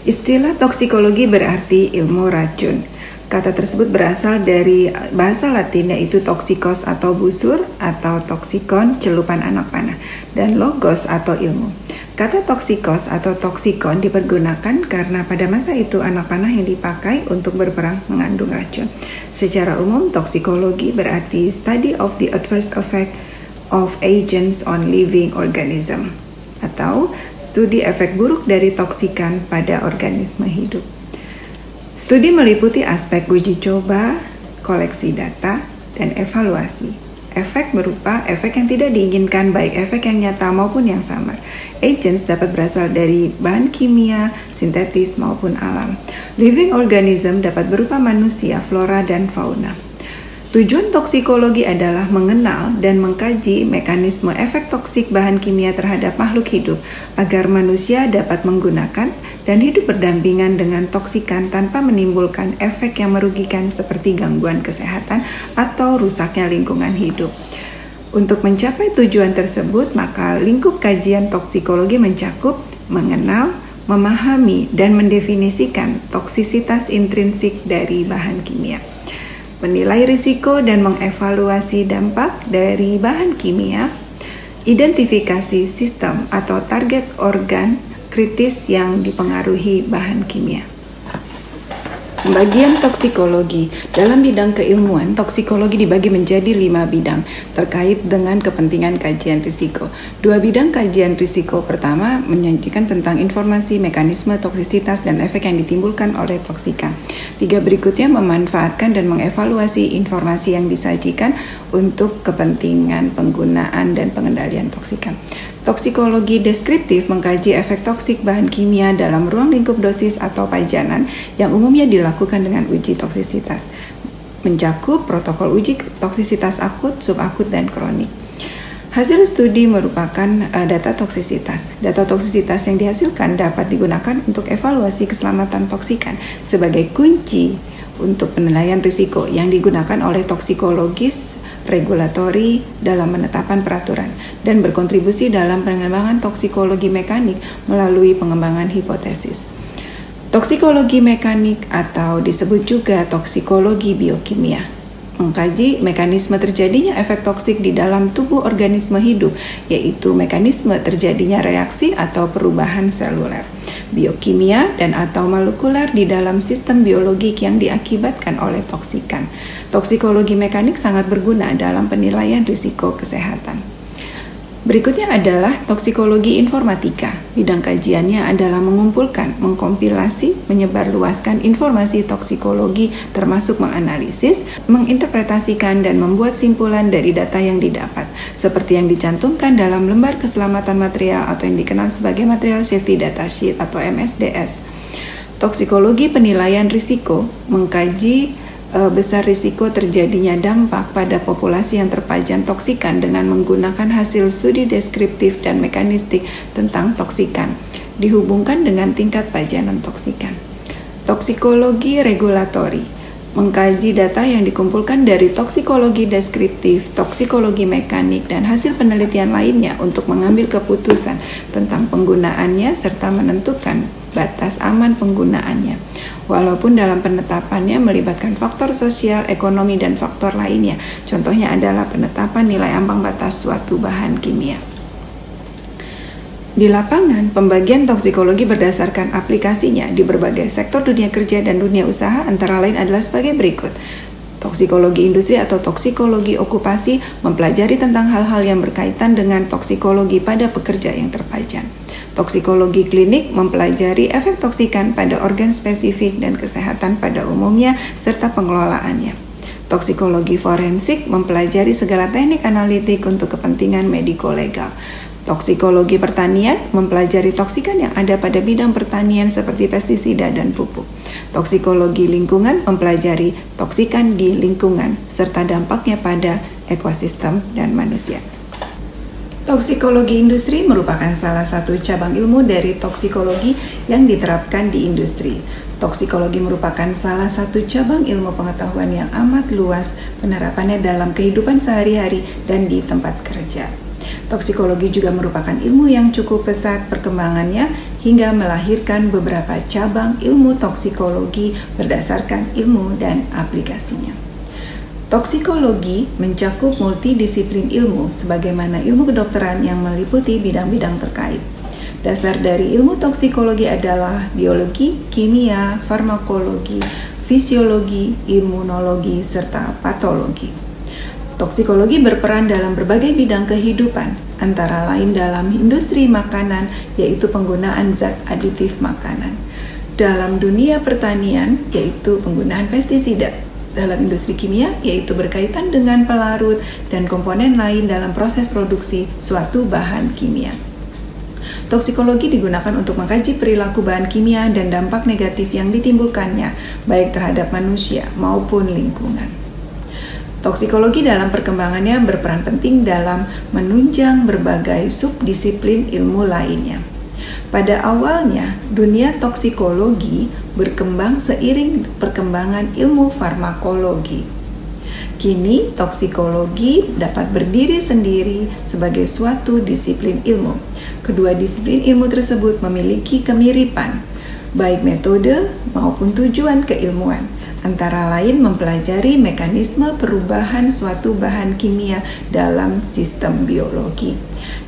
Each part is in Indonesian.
Istilah toksikologi berarti ilmu racun. Kata tersebut berasal dari bahasa Latin yaitu toxikos atau busur atau toksikon celupan anak panah dan logos atau ilmu. Kata toksikos atau toksikon dipergunakan karena pada masa itu anak panah yang dipakai untuk berperang mengandung racun. Secara umum toksikologi berarti study of the adverse effect of agents on living organism atau studi efek buruk dari toksikan pada organisme hidup. Studi meliputi aspek uji coba, koleksi data, dan evaluasi. Efek berupa efek yang tidak diinginkan, baik efek yang nyata maupun yang samar. Agents dapat berasal dari bahan kimia, sintetis maupun alam. Living organism dapat berupa manusia, flora, dan fauna. Tujuan toksikologi adalah mengenal dan mengkaji mekanisme efek toksik bahan kimia terhadap makhluk hidup agar manusia dapat menggunakan dan hidup berdampingan dengan toksikan tanpa menimbulkan efek yang merugikan seperti gangguan kesehatan atau rusaknya lingkungan hidup. Untuk mencapai tujuan tersebut, maka lingkup kajian toksikologi mencakup mengenal, memahami, dan mendefinisikan toksisitas intrinsik dari bahan kimia, menilai risiko dan mengevaluasi dampak dari bahan kimia, identifikasi sistem atau target organ kritis yang dipengaruhi bahan kimia. Pembagian toksikologi. Dalam bidang keilmuan, toksikologi dibagi menjadi 5 bidang terkait dengan kepentingan kajian risiko. 2 bidang kajian risiko pertama menyajikan tentang informasi, mekanisme toksisitas, dan efek yang ditimbulkan oleh toksikan. 3 berikutnya memanfaatkan dan mengevaluasi informasi yang disajikan untuk kepentingan penggunaan dan pengendalian toksikan. Toksikologi deskriptif mengkaji efek toksik bahan kimia dalam ruang lingkup dosis atau pajanan yang umumnya dilakukan dengan uji toksisitas. Mencakup protokol uji toksisitas akut, subakut, dan kronik. Hasil studi merupakan data toksisitas. Data toksisitas yang dihasilkan dapat digunakan untuk evaluasi keselamatan toksikan sebagai kunci untuk penilaian risiko yang digunakan oleh toksikologis regulatori dalam penetapan peraturan dan berkontribusi dalam pengembangan toksikologi mekanik melalui pengembangan hipotesis. Toksikologi mekanik atau disebut juga toksikologi biokimia mengkaji mekanisme terjadinya efek toksik di dalam tubuh organisme hidup, yaitu mekanisme terjadinya reaksi atau perubahan seluler, biokimia dan atau molekuler di dalam sistem biologik yang diakibatkan oleh toksikan. Toksikologi mekanik sangat berguna dalam penilaian risiko kesehatan. Berikutnya adalah toksikologi informatika. Bidang kajiannya adalah mengumpulkan, mengkompilasi, menyebarluaskan informasi toksikologi termasuk menganalisis, menginterpretasikan, dan membuat simpulan dari data yang didapat, seperti yang dicantumkan dalam lembar keselamatan material atau yang dikenal sebagai Material Safety Data Sheet atau MSDS. Toksikologi penilaian risiko mengkaji besar risiko terjadinya dampak pada populasi yang terpajan toksikan dengan menggunakan hasil studi deskriptif dan mekanistik tentang toksikan, dihubungkan dengan tingkat pajanan toksikan. Toksikologi regulatori mengkaji data yang dikumpulkan dari toksikologi deskriptif, toksikologi mekanik, dan hasil penelitian lainnya untuk mengambil keputusan tentang penggunaannya serta menentukan batas aman penggunaannya. Walaupun dalam penetapannya melibatkan faktor sosial, ekonomi, dan faktor lainnya. Contohnya adalah penetapan nilai ambang batas suatu bahan kimia. Di lapangan, pembagian toksikologi berdasarkan aplikasinya di berbagai sektor dunia kerja dan dunia usaha antara lain adalah sebagai berikut. Toksikologi industri atau toksikologi okupasi mempelajari tentang hal-hal yang berkaitan dengan toksikologi pada pekerja yang terpajan. Toksikologi klinik mempelajari efek toksikan pada organ spesifik dan kesehatan pada umumnya serta pengelolaannya. Toksikologi forensik mempelajari segala teknik analitik untuk kepentingan mediko-legal. Toksikologi pertanian mempelajari toksikan yang ada pada bidang pertanian seperti pestisida dan pupuk. Toksikologi lingkungan mempelajari toksikan di lingkungan serta dampaknya pada ekosistem dan manusia. Toksikologi industri merupakan salah satu cabang ilmu dari toksikologi yang diterapkan di industri. Toksikologi merupakan salah satu cabang ilmu pengetahuan yang amat luas penerapannya dalam kehidupan sehari-hari dan di tempat kerja. Toksikologi juga merupakan ilmu yang cukup pesat perkembangannya hingga melahirkan beberapa cabang ilmu toksikologi berdasarkan ilmu dan aplikasinya. Toksikologi mencakup multidisiplin ilmu sebagaimana ilmu kedokteran yang meliputi bidang-bidang terkait. Dasar dari ilmu toksikologi adalah biologi, kimia, farmakologi, fisiologi, imunologi, serta patologi. Toksikologi berperan dalam berbagai bidang kehidupan, antara lain dalam industri makanan, yaitu penggunaan zat aditif makanan. Dalam dunia pertanian, yaitu penggunaan pestisida. Dalam industri kimia, yaitu berkaitan dengan pelarut dan komponen lain dalam proses produksi suatu bahan kimia. Toksikologi digunakan untuk mengkaji perilaku bahan kimia dan dampak negatif yang ditimbulkannya, baik terhadap manusia maupun lingkungan. Toksikologi dalam perkembangannya berperan penting dalam menunjang berbagai subdisiplin ilmu lainnya. Pada awalnya, dunia toksikologi berkembang seiring perkembangan ilmu farmakologi. Kini, toksikologi dapat berdiri sendiri sebagai suatu disiplin ilmu. Kedua disiplin ilmu tersebut memiliki kemiripan, baik metode maupun tujuan keilmuan, antara lain mempelajari mekanisme perubahan suatu bahan kimia dalam sistem biologi.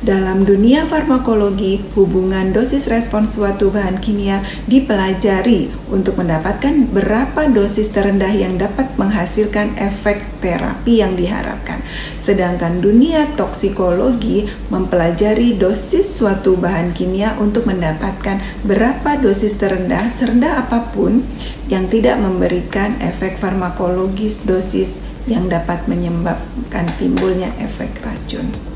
Dalam dunia farmakologi, hubungan dosis respons suatu bahan kimia dipelajari untuk mendapatkan berapa dosis terendah yang dapat menghasilkan efek terapi yang diharapkan. Sedangkan dunia toksikologi mempelajari dosis suatu bahan kimia untuk mendapatkan berapa dosis terendah, serendah apapun yang tidak memberikan efek farmakologis dosis yang dapat menyebabkan timbulnya efek racun.